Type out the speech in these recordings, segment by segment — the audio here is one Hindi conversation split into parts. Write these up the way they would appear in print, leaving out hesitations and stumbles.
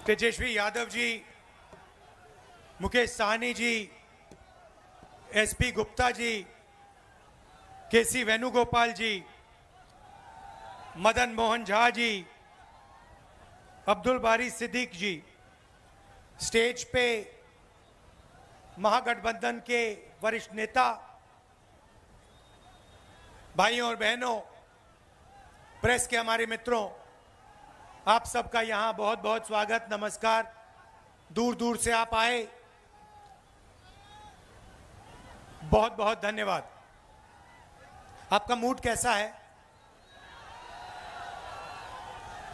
तेजस्वी यादव जी, मुकेश साहनी जी, एसपी गुप्ता जी, केसी वेणुगोपाल जी, मदन मोहन झा जी, अब्दुल बारी सिद्दीक जी, स्टेज पे महागठबंधन के वरिष्ठ नेता, भाइयों और बहनों, प्रेस के हमारे मित्रों, आप सबका यहां बहुत बहुत स्वागत, नमस्कार। दूर दूर से आप आए, बहुत बहुत धन्यवाद। आपका मूड कैसा है?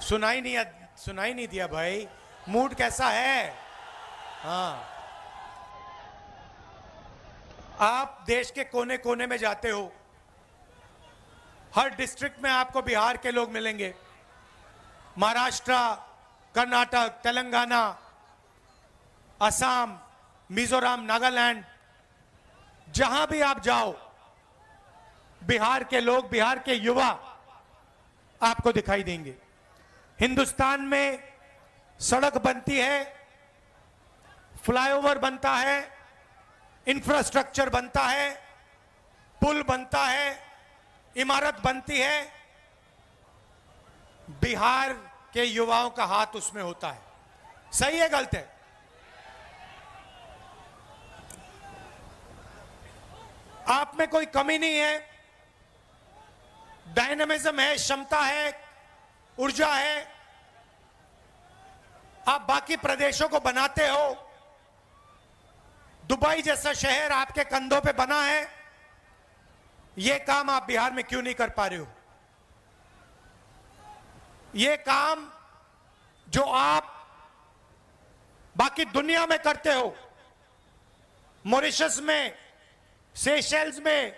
सुनाई नहीं दिया भाई। मूड कैसा है? हाँ, आप देश के कोने कोने में जाते हो, हर डिस्ट्रिक्ट में आपको बिहार के लोग मिलेंगे, महाराष्ट्र, कर्नाटक, तेलंगाना, असम, मिजोरम, नागालैंड, जहां भी आप जाओ, बिहार के लोग, बिहार के युवा आपको दिखाई देंगे। हिंदुस्तान में सड़क बनती है, फ्लाईओवर बनता है, इंफ्रास्ट्रक्चर बनता है, पुल बनता है, इमारत बनती है, बिहार के युवाओं का हाथ उसमें होता है। सही है, गलत है? आप में कोई कमी नहीं है, डायनामिज्म है, क्षमता है, ऊर्जा है। आप बाकी प्रदेशों को बनाते हो, दुबई जैसा शहर आपके कंधों पे बना है, यह काम आप बिहार में क्यों नहीं कर पा रहे हो? यह काम जो आप बाकी दुनिया में करते हो, मॉरिशस में, सेशेल्स में,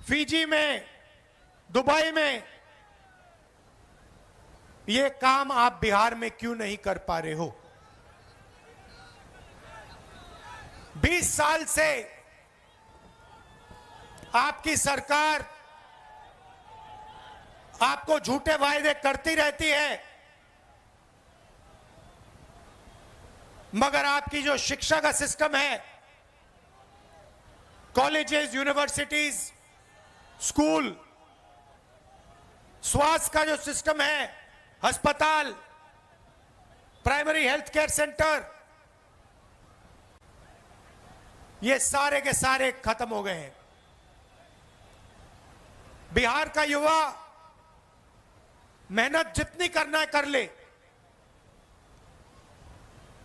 फिजी में, दुबई में, यह काम आप बिहार में क्यों नहीं कर पा रहे हो? 20 साल से आपकी सरकार आपको झूठे वायदे करती रहती है, मगर आपकी जो शिक्षा का सिस्टम है, कॉलेजेस, यूनिवर्सिटीज, स्कूल, स्वास्थ्य का जो सिस्टम है, अस्पताल, प्राइमरी हेल्थ केयर सेंटर, ये सारे के सारे खत्म हो गए हैं। बिहार का युवा मेहनत जितनी करना है कर ले,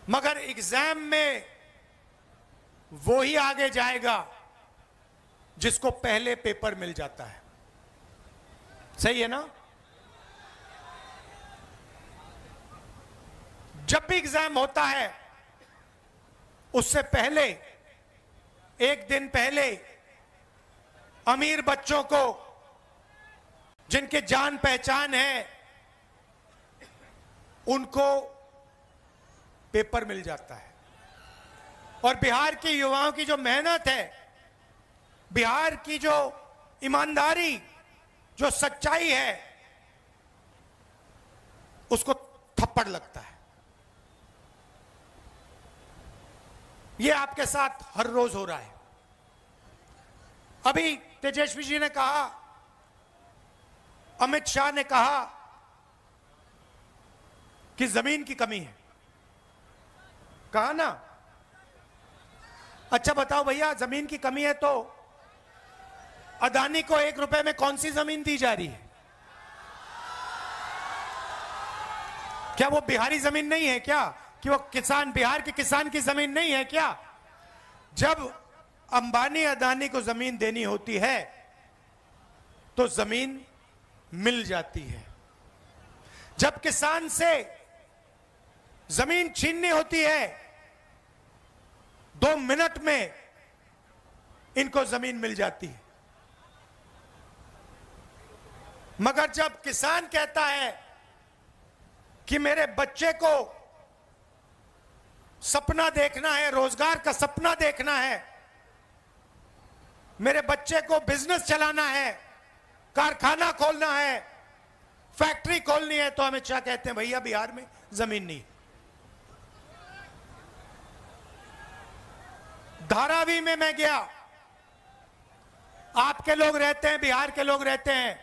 मगर एग्जाम में वो ही आगे जाएगा जिसको पहले पेपर मिल जाता है। सही है ना? जब भी एग्जाम होता है, उससे पहले, एक दिन पहले, अमीर बच्चों को, जिनके जान पहचान है, उनको पेपर मिल जाता है। और बिहार के युवाओं की जो मेहनत है, बिहार की जो ईमानदारी, जो सच्चाई है, उसको थप्पड़ लगता है। यह आपके साथ हर रोज हो रहा है। अभी तेजस्वी जी ने कहा, अमित शाह ने कहा कि जमीन की कमी है। कहा ना? अच्छा बताओ भैया, जमीन की कमी है तो अदानी को 1 रुपए में कौन सी जमीन दी जा रही है? क्या वो बिहारी जमीन नहीं है क्या? कि वो किसान, बिहार के किसान की जमीन नहीं है क्या? जब अंबानी अदानी को जमीन देनी होती है तो जमीन मिल जाती है। जब किसान से जमीन छीननी होती है, 2 मिनट में इनको जमीन मिल जाती है। मगर जब किसान कहता है कि मेरे बच्चे को सपना देखना है, रोजगार का सपना देखना है, मेरे बच्चे को बिजनेस चलाना है, कारखाना खोलना है, फैक्ट्री खोलनी है, तो अमित शाह कहते हैं भैया बिहार में जमीन नहीं। धारावी में मैं गया, आपके लोग रहते हैं, बिहार के लोग रहते हैं,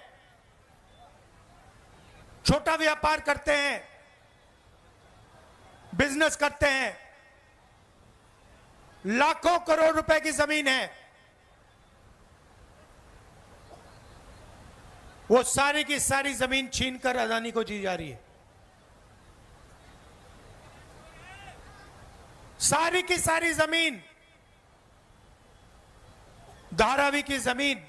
छोटा व्यापार करते हैं, बिजनेस करते हैं, लाखों करोड़ रुपए की जमीन है, वो सारी की सारी जमीन छीनकर अदानी को दी जा रही है। सारी की सारी जमीन, धारावी की जमीन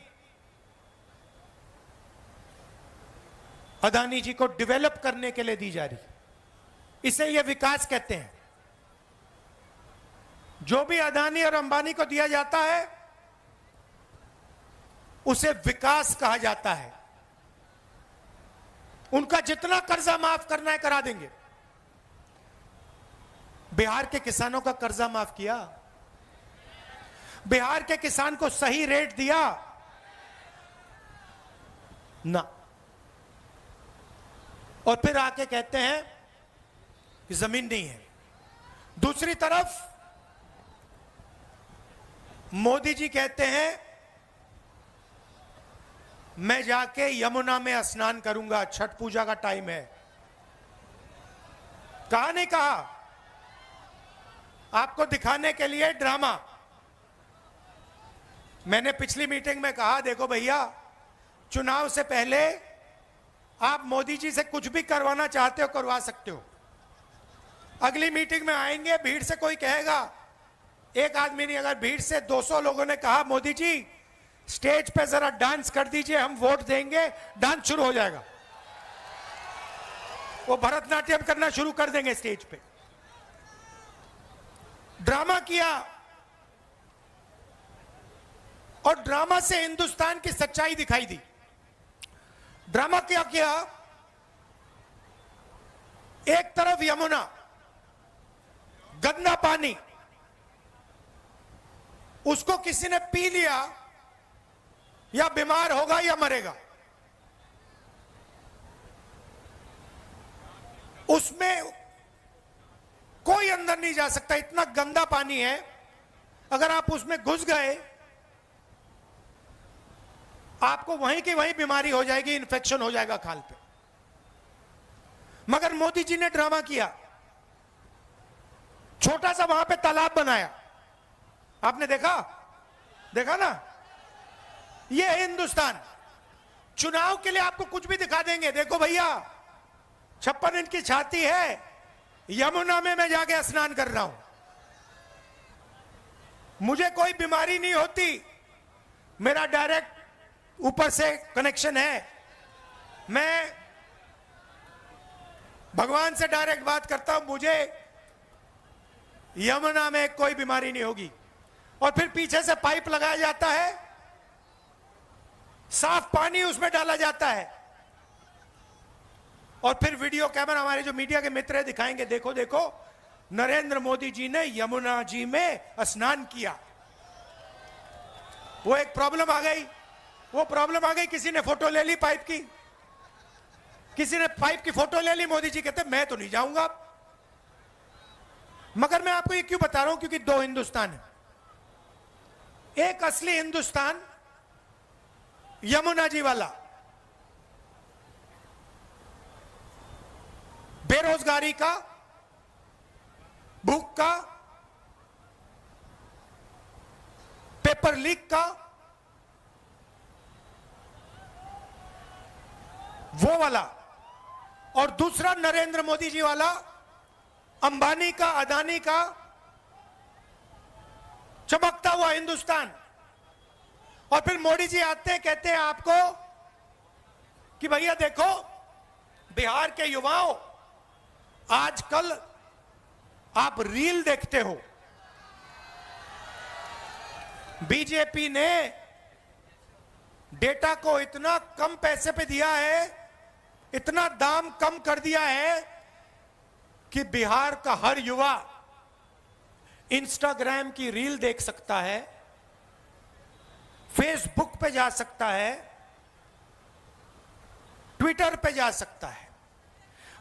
अदानी जी को डेवलप करने के लिए दी जा रही है। इसे यह विकास कहते हैं। जो भी अदानी और अंबानी को दिया जाता है उसे विकास कहा जाता है। उनका जितना कर्जा माफ करना है करा देंगे। बिहार के किसानों का कर्जा माफ किया, बिहार के किसान को सही रेट दिया ना, और फिर आके कहते हैं कि जमीन नहीं है। दूसरी तरफ मोदी जी कहते हैं मैं जाके यमुना में स्नान करूंगा, छठ पूजा का टाइम है। कहा नहीं कहा, आपको दिखाने के लिए ड्रामा। मैंने पिछली मीटिंग में कहा देखो भैया, चुनाव से पहले आप मोदी जी से कुछ भी करवाना चाहते हो करवा सकते हो। अगली मीटिंग में आएंगे, भीड़ से कोई कहेगा, एक आदमी नहीं, अगर भीड़ से 200 लोगों ने कहा मोदी जी स्टेज पे जरा डांस कर दीजिए, हम वोट देंगे, डांस शुरू हो जाएगा। वो भरतनाट्यम करना शुरू कर देंगे स्टेज पे। ड्रामा किया, और ड्रामा से हिंदुस्तान की सच्चाई दिखाई दी। ड्रामा क्या किया, एक तरफ यमुना, गंदा पानी, उसको किसी ने पी लिया या बीमार होगा या मरेगा। उसमें कोई अंदर नहीं जा सकता, इतना गंदा पानी है। अगर आप उसमें घुस गए आपको वहीं की वहीं बीमारी हो जाएगी, इन्फेक्शन हो जाएगा खाल पे। मगर मोदी जी ने ड्रामा किया, छोटा सा वहां पे तालाब बनाया। आपने देखा ना, ये हिंदुस्तान। चुनाव के लिए आपको कुछ भी दिखा देंगे। देखो भैया 56 इंच की छाती है, यमुना में मैं जाके स्नान कर रहा हूं, मुझे कोई बीमारी नहीं होती, मेरा डायरेक्ट ऊपर से कनेक्शन है, मैं भगवान से डायरेक्ट बात करता हूं, मुझे यमुना में कोई बीमारी नहीं होगी। और फिर पीछे से पाइप लगाया जाता है, साफ पानी उसमें डाला जाता है, और फिर वीडियो कैमरा, हमारे जो मीडिया के मित्र दिखाएंगे, देखो देखो नरेंद्र मोदी जी ने यमुना जी में स्नान किया। वो एक प्रॉब्लम आ गई, किसी ने फोटो ले ली पाइप की, किसी ने पाइप की फोटो ले ली। मोदी जी कहते मैं तो नहीं जाऊंगा। मगर मैं आपको ये क्यों बता रहा हूं, क्योंकि दो हिंदुस्तान है। एक असली हिंदुस्तान यमुना जी वाला, बेरोजगारी का, भूख का, पेपर लीक का, वो वाला। और दूसरा नरेंद्र मोदी जी वाला, अंबानी का, अदानी का चमकता हुआ हिंदुस्तान। और फिर मोदी जी आते हैं, कहते हैं आपको कि भैया देखो बिहार के युवाओं, आजकल आप रील देखते हो, बीजेपी ने डेटा को इतना कम पैसे पे दिया है, इतना दाम कम कर दिया है कि बिहार का हर युवा इंस्टाग्राम की रील देख सकता है, फेसबुक पे जा सकता है, ट्विटर पे जा सकता है।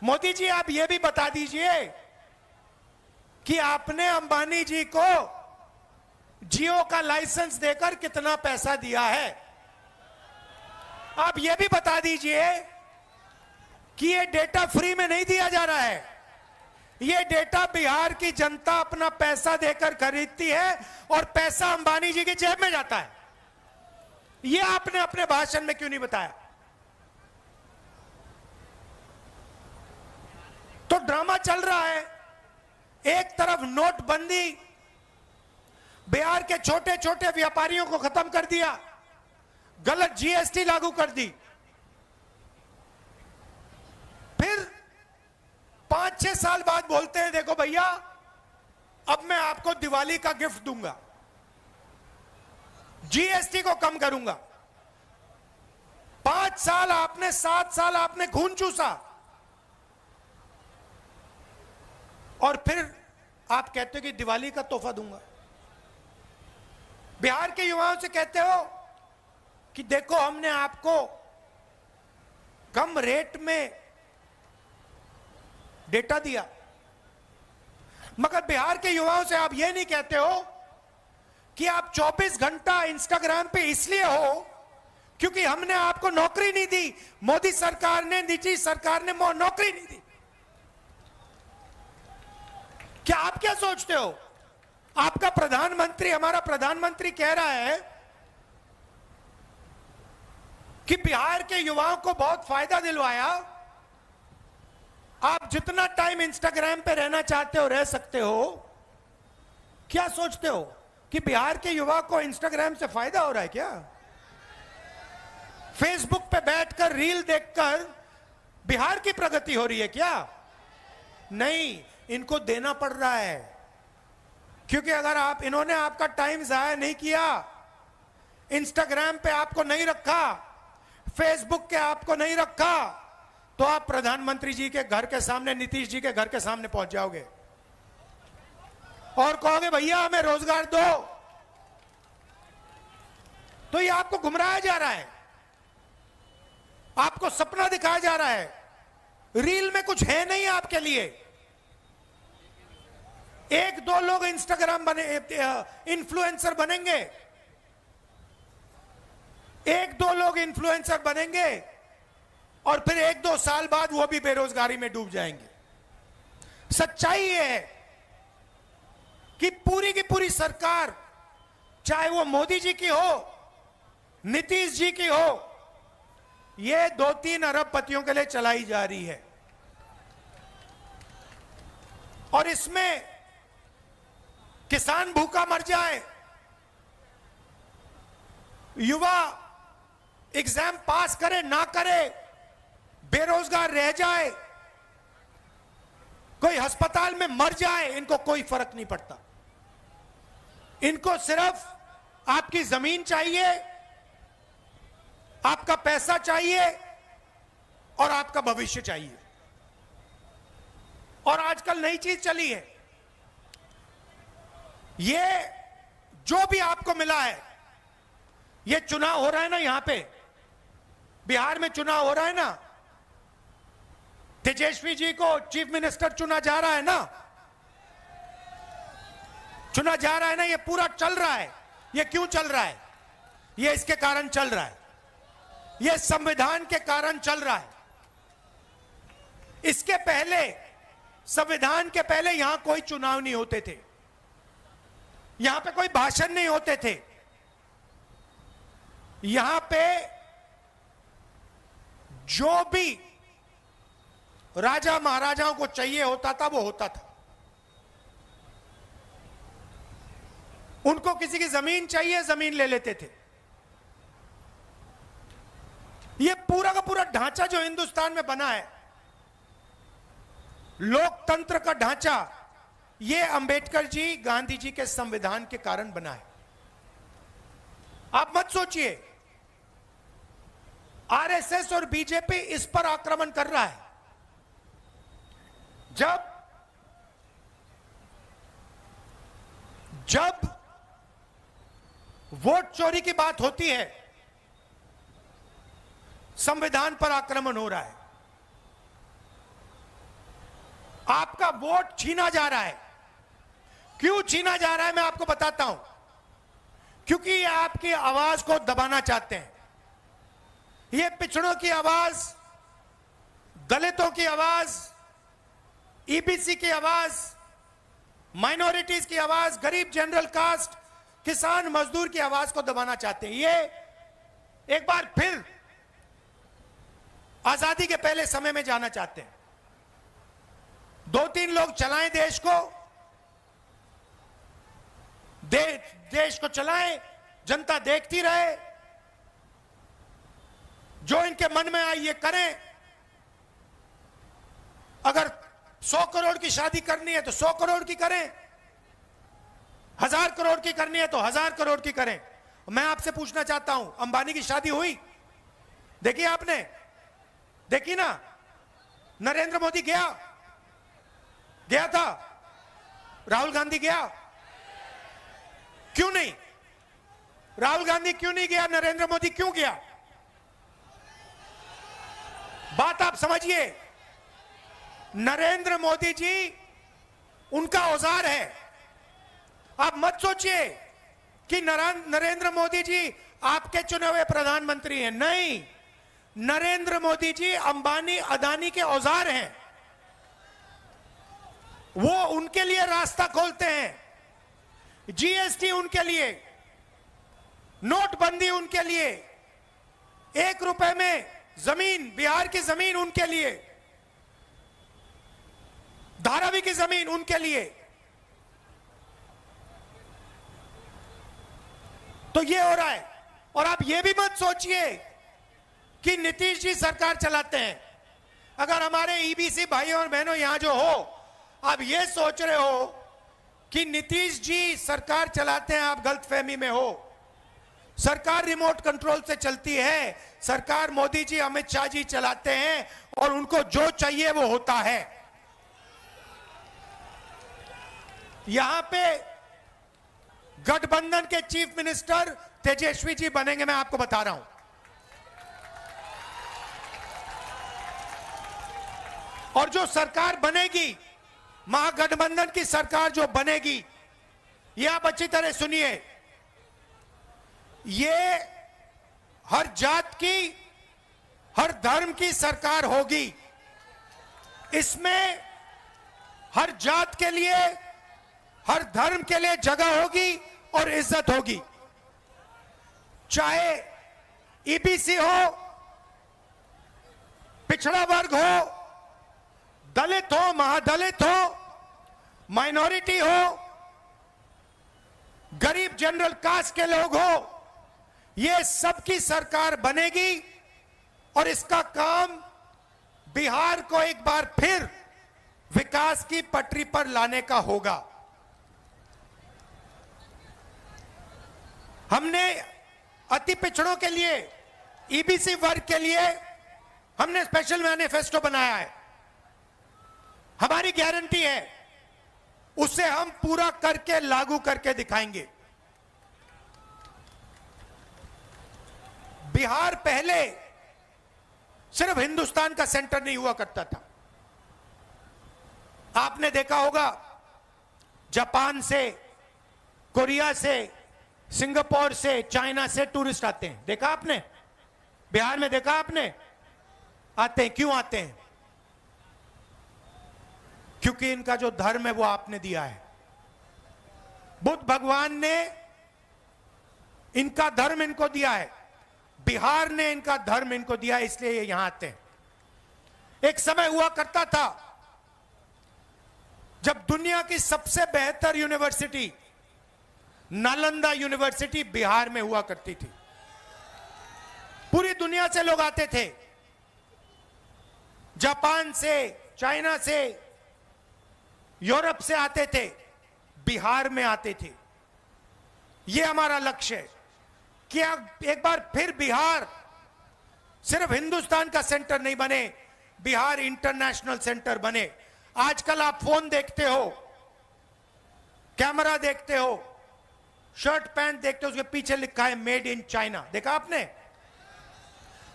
मोदी जी आप ये भी बता दीजिए कि आपने अंबानी जी को जियो का लाइसेंस देकर कितना पैसा दिया है? आप यह भी बता दीजिए कि यह डेटा फ्री में नहीं दिया जा रहा है। यह डेटा बिहार की जनता अपना पैसा देकर खरीदती है और पैसा अंबानी जी की जेब में जाता है। यह आपने अपने भाषण में क्यों नहीं बताया? तो ड्रामा चल रहा है। एक तरफ नोटबंदी बिहार के छोटे छोटे व्यापारियों को खत्म कर दिया, गलत जीएसटी लागू कर दी, फिर 5-6 साल बाद बोलते हैं देखो भैया अब मैं आपको दिवाली का गिफ्ट दूंगा, जीएसटी को कम करूंगा। 5 साल आपने 7 साल आपने खून चूसा और फिर आप कहते हो कि दिवाली का तोहफा दूंगा। बिहार के युवाओं से कहते हो कि देखो हमने आपको कम रेट में डेटा दिया, मगर बिहार के युवाओं से आप यह नहीं कहते हो कि आप 24 घंटा इंस्टाग्राम पे इसलिए हो क्योंकि हमने आपको नौकरी नहीं दी, मोदी सरकार ने, निजी सरकार ने नौकरी नहीं दी। क्या आप क्या सोचते हो? आपका प्रधानमंत्री, हमारा प्रधानमंत्री कह रहा है कि बिहार के युवाओं को बहुत फायदा दिलवाया, आप जितना टाइम इंस्टाग्राम पे रहना चाहते हो रह सकते हो। क्या सोचते हो कि बिहार के युवा को इंस्टाग्राम से फायदा हो रहा है क्या? फेसबुक पे बैठकर रील देखकर बिहार की प्रगति हो रही है क्या? नहीं, इनको देना पड़ रहा है, क्योंकि अगर आप, इन्होंने आपका टाइम जाया नहीं किया, इंस्टाग्राम पे आपको नहीं रखा, फेसबुक के आपको नहीं रखा, तो आप प्रधानमंत्री जी के घर के सामने, नीतीश जी के घर के सामने पहुंच जाओगे और कहोगे भैया हमें रोजगार दो। तो ये आपको गुमराया जा रहा है, आपको सपना दिखाया जा रहा है। रील में कुछ है नहीं आपके लिए। 1-2 लोग इंस्टाग्राम बने, इन्फ्लुएंसर बनेंगे, 1-2 लोग इन्फ्लुएंसर बनेंगे और फिर 1-2 साल बाद वो भी बेरोजगारी में डूब जाएंगे। सच्चाई ये है कि पूरी की पूरी सरकार, चाहे वो मोदी जी की हो, नीतीश जी की हो, ये 2-3 अरबपतियों के लिए चलाई जा रही है। और इसमें किसान भूखा मर जाए, युवा एग्जाम पास करे ना करे, बेरोजगार रह जाए, कोई अस्पताल में मर जाए, इनको कोई फर्क नहीं पड़ता। इनको सिर्फ आपकी जमीन चाहिए, आपका पैसा चाहिए और आपका भविष्य चाहिए। और आजकल नई चीज चली है, ये जो भी आपको मिला है, ये चुनाव हो रहा है ना, यहां पे बिहार में चुनाव हो रहा है ना, तेजस्वी जी को चीफ मिनिस्टर चुना जा रहा है ना, चुना जा रहा है ना, ये पूरा चल रहा है। ये क्यों चल रहा है? ये इसके कारण चल रहा है, ये संविधान के कारण चल रहा है। इसके पहले, संविधान के पहले यहां कोई चुनाव नहीं होते थे, यहां पे कोई भाषण नहीं होते थे, यहां पे जो भी राजा महाराजाओं को चाहिए होता था वो होता था। उनको किसी की जमीन चाहिए, जमीन ले लेते थे। ये पूरा का पूरा ढांचा जो हिंदुस्तान में बना है, लोकतंत्र का ढांचा, ये अंबेडकर जी, गांधी जी के संविधान के कारण बना है। आप मत सोचिए आरएसएस और बीजेपी इस पर आक्रमण कर रहा है। जब वोट चोरी की बात होती है, संविधान पर आक्रमण हो रहा है, आपका वोट छीना जा रहा है। क्यों छीना जा रहा है मैं आपको बताता हूं। क्योंकि ये आपकी आवाज को दबाना चाहते हैं। ये पिछड़ों की आवाज, दलितों की आवाज, ईबीसी की आवाज, माइनॉरिटीज की आवाज, गरीब जनरल कास्ट, किसान मजदूर की आवाज को दबाना चाहते हैं। ये एक बार फिर आजादी के पहले समय में जाना चाहते हैं। 2-3 लोग चलाएं देश को, देश को चलाएं, जनता देखती रहे, जो इनके मन में आए ये करें। अगर 100 करोड़ की शादी करनी है तो 100 करोड़ की करें, 1000 करोड़ की करनी है तो 1000 करोड़ की करें। मैं आपसे पूछना चाहता हूं, अंबानी की शादी हुई? देखी आपने? देखी ना? नरेंद्र मोदी गया था? राहुल गांधी गया? क्यों नहीं? राहुल गांधी क्यों नहीं गया? नरेंद्र मोदी क्यों गया? बात आप समझिए। नरेंद्र मोदी जी उनका औजार है। आप मत सोचिए कि नरेंद्र मोदी जी आपके चुने हुए प्रधानमंत्री हैं। नहीं, नरेंद्र मोदी जी अंबानी अदानी के औजार हैं। वो उनके लिए रास्ता खोलते हैं। जीएसटी उनके लिए, नोटबंदी उनके लिए, 1 रुपए में जमीन, बिहार की जमीन उनके लिए, धारावी की जमीन उनके लिए। तो ये हो रहा है। और आप ये भी मत सोचिए कि नीतीश जी सरकार चलाते हैं। अगर हमारे ईबीसी भाइयों और बहनों यहां जो हो, आप ये सोच रहे हो कि नीतीश जी सरकार चलाते हैं, आप गलतफहमी में हो। सरकार रिमोट कंट्रोल से चलती है। सरकार मोदी जी, अमित शाह जी चलाते हैं और उनको जो चाहिए वो होता है। यहां पे गठबंधन के चीफ मिनिस्टर तेजस्वी जी बनेंगे, मैं आपको बता रहा हूं। और जो सरकार बनेगी, महागठबंधन की सरकार जो बनेगी, ये आप अच्छी तरह सुनिए, ये हर जात की, हर धर्म की सरकार होगी। इसमें हर जात के लिए, हर धर्म के लिए जगह होगी और इज्जत होगी। चाहे ईबीसी हो, पिछड़ा वर्ग हो, दलित हो, महादलित हो, माइनॉरिटी हो, गरीब जनरल कास्ट के लोग हो, ये सबकी सरकार बनेगी। और इसका काम बिहार को एक बार फिर विकास की पटरी पर लाने का होगा। हमने अति पिछड़ों के लिए, ईबीसी वर्ग के लिए हमने स्पेशल मैनिफेस्टो बनाया है। हमारी गारंटी है, उसे हम पूरा करके लागू करके दिखाएंगे। बिहार पहले सिर्फ हिंदुस्तान का सेंटर नहीं हुआ करता था। आपने देखा होगा, जापान से, कोरिया से, सिंगापुर से, चाइना से टूरिस्ट आते हैं। देखा आपने? बिहार में देखा आपने? आते हैं। क्यों आते हैं? क्योंकि इनका जो धर्म है वो आपने दिया है। बुद्ध भगवान ने इनका धर्म इनको दिया है, बिहार ने इनका धर्म इनको दिया, इसलिए ये यहां आते हैं। एक समय हुआ करता था जब दुनिया की सबसे बेहतर यूनिवर्सिटी नालंदा यूनिवर्सिटी बिहार में हुआ करती थी। पूरी दुनिया से लोग आते थे, जापान से, चाइना से, यूरोप से आते थे, बिहार में आते थे। यह हमारा लक्ष्य है कि एक बार फिर बिहार सिर्फ हिंदुस्तान का सेंटर नहीं बने, बिहार इंटरनेशनल सेंटर बने। आजकल आप फोन देखते हो, कैमरा देखते हो, शर्ट पैंट देखते हो, उसके पीछे लिखा है मेड इन चाइना। देखा आपने?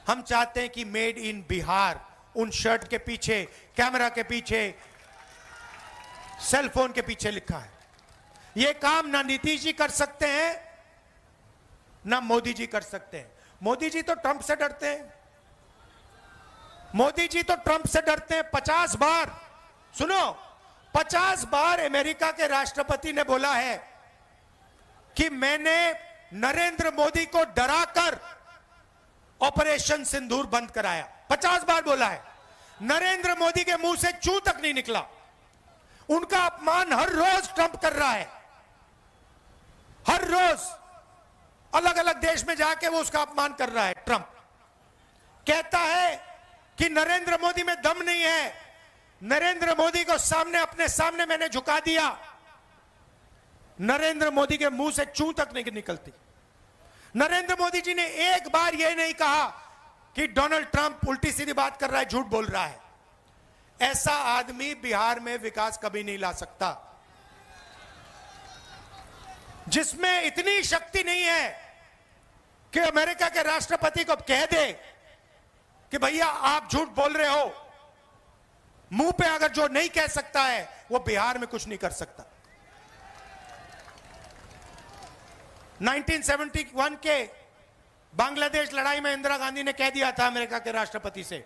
हम चाहते हैं कि मेड इन बिहार उन शर्ट के पीछे, कैमरा के पीछे, सेल फोन के पीछे लिखा है। यह काम ना नीतीश जी कर सकते हैं, ना मोदी जी कर सकते हैं। मोदी जी तो ट्रंप से डरते हैं, मोदी जी तो ट्रंप से डरते हैं। 50 बार, सुनो, 50 बार अमेरिका के राष्ट्रपति ने बोला है कि मैंने नरेंद्र मोदी को डराकर ऑपरेशन सिंदूर बंद कराया। 50 बार बोला है। नरेंद्र मोदी के मुंह से चू तक नहीं निकला। उनका अपमान हर रोज ट्रंप कर रहा है। हर रोज अलग अलग देश में जाके वो उसका अपमान कर रहा है। ट्रंप कहता है कि नरेंद्र मोदी में दम नहीं है। नरेंद्र मोदी को सामने, अपने सामने मैंने झुका दिया। नरेंद्र मोदी के मुंह से चू तक नहीं निकलती। नरेंद्र मोदी जी ने एक बार यह नहीं कहा कि डोनाल्ड ट्रंप उल्टी सीधी बात कर रहा है, झूठ बोल रहा है। ऐसा आदमी बिहार में विकास कभी नहीं ला सकता। जिसमें इतनी शक्ति नहीं है कि अमेरिका के राष्ट्रपति को कह दे कि भैया आप झूठ बोल रहे हो। मुंह पे अगर जो नहीं कह सकता है वो बिहार में कुछ नहीं कर सकता। 1971 के बांग्लादेश लड़ाई में इंदिरा गांधी ने कह दिया था अमेरिका के राष्ट्रपति से,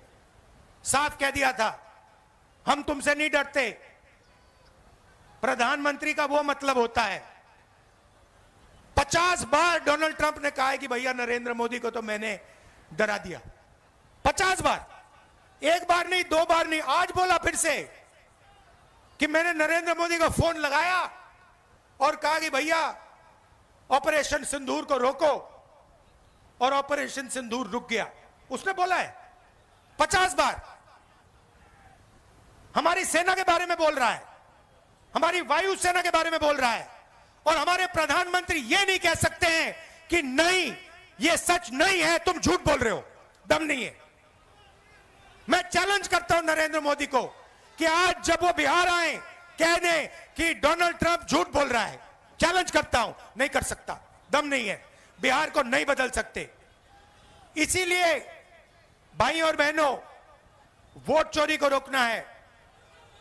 साफ कह दिया था, हम तुमसे नहीं डरते। प्रधानमंत्री का वो मतलब होता है। 50 बार डोनाल्ड ट्रंप ने कहा है कि भैया नरेंद्र मोदी को तो मैंने डरा दिया। 50 बार, एक बार नहीं, दो बार नहीं, आज बोला फिर से कि मैंने नरेंद्र मोदी को फोन लगाया और कहा कि भैया ऑपरेशन सिंदूर को रोको, और ऑपरेशन सिंदूर रुक गया। उसने बोला है 50 बार। हमारी सेना के बारे में बोल रहा है, हमारी वायु सेना के बारे में बोल रहा है, और हमारे प्रधानमंत्री ये नहीं कह सकते हैं कि नहीं ये सच नहीं है, तुम झूठ बोल रहे हो, दम नहीं है। मैं चैलेंज करता हूं नरेंद्र मोदी को कि आज जब वो बिहार आए कह दें कि डोनाल्ड ट्रंप झूठ बोल रहा है। चैलेंज करता हूं, नहीं कर सकता, दम नहीं है, बिहार को नहीं बदल सकते। इसीलिए भाई और बहनों, वोट चोरी को रोकना है,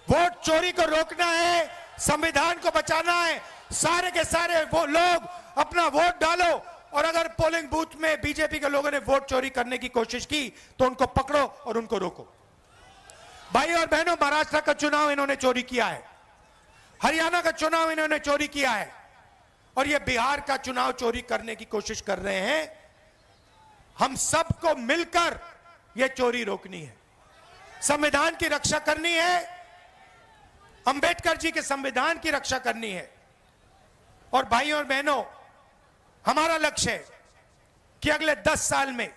वोट चोरी को रोकना है, संविधान को बचाना है। सारे के सारे वो लोग अपना वोट डालो, और अगर पोलिंग बूथ में बीजेपी के लोगों ने वोट चोरी करने की कोशिश की तो उनको पकड़ो और उनको रोको। भाई और बहनों, महाराष्ट्र का चुनाव इन्होंने चोरी किया है, हरियाणा का चुनाव इन्होंने चोरी किया है, और ये बिहार का चुनाव चोरी करने की कोशिश कर रहे हैं। हम सबको मिलकर ये चोरी रोकनी है, संविधान की रक्षा करनी है, अंबेडकर जी के संविधान की रक्षा करनी है। और भाई और बहनों, हमारा लक्ष्य है कि अगले 10 साल में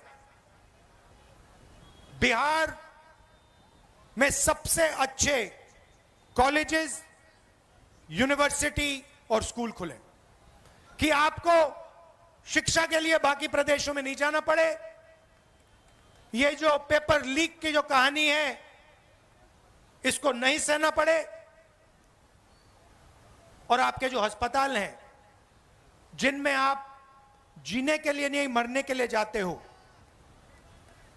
बिहार में सबसे अच्छे कॉलेजेस, यूनिवर्सिटी और स्कूल खुले, कि आपको शिक्षा के लिए बाकी प्रदेशों में नहीं जाना पड़े। ये जो पेपर लीक की जो कहानी है इसको नहीं सहना पड़े, और आपके जो अस्पताल हैं जिनमें आप जीने के लिए नहीं मरने के लिए जाते हो,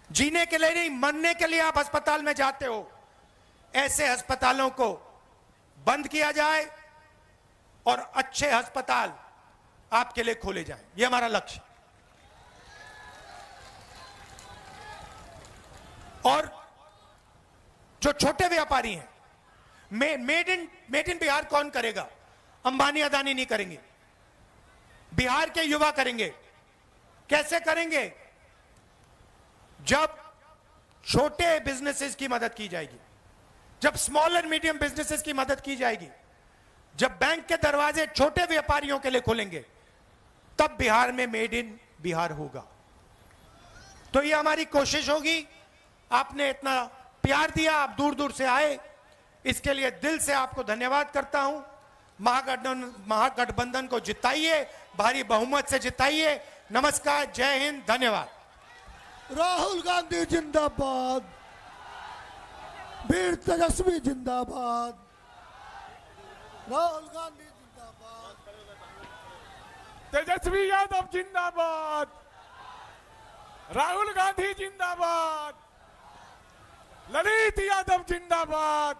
जीने के लिए नहीं मरने के लिए आप अस्पताल में जाते हो, ऐसे अस्पतालों को बंद किया जाए और अच्छे अस्पताल आपके लिए खोले जाएं। ये हमारा लक्ष्य। और जो छोटे व्यापारी हैं, मेड इन बिहार कौन करेगा? अंबानी अदानी नहीं करेंगे, बिहार के युवा करेंगे। कैसे करेंगे? जब छोटे बिजनेसेस की मदद की जाएगी, जब स्मॉल एंड मीडियम बिजनेसेस की मदद की जाएगी, जब बैंक के दरवाजे छोटे व्यापारियों के लिए खुलेंगे, तब बिहार में मेड इन बिहार होगा। तो ये हमारी कोशिश होगी। आपने इतना प्यार दिया, आप दूर दूर से आए, इसके लिए दिल से आपको धन्यवाद करता हूं। महागठबंधन को जिताइए, भारी बहुमत से जिताइए। नमस्कार, जय हिंद, धन्यवाद। राहुल गांधी जिंदाबाद, वीर तेजस्वी जिंदाबाद, राहुल गांधी जिंदाबाद, तेजस्वी यादव जिंदाबाद, राहुल गांधी जिंदाबाद, ललित यादव जिंदाबाद,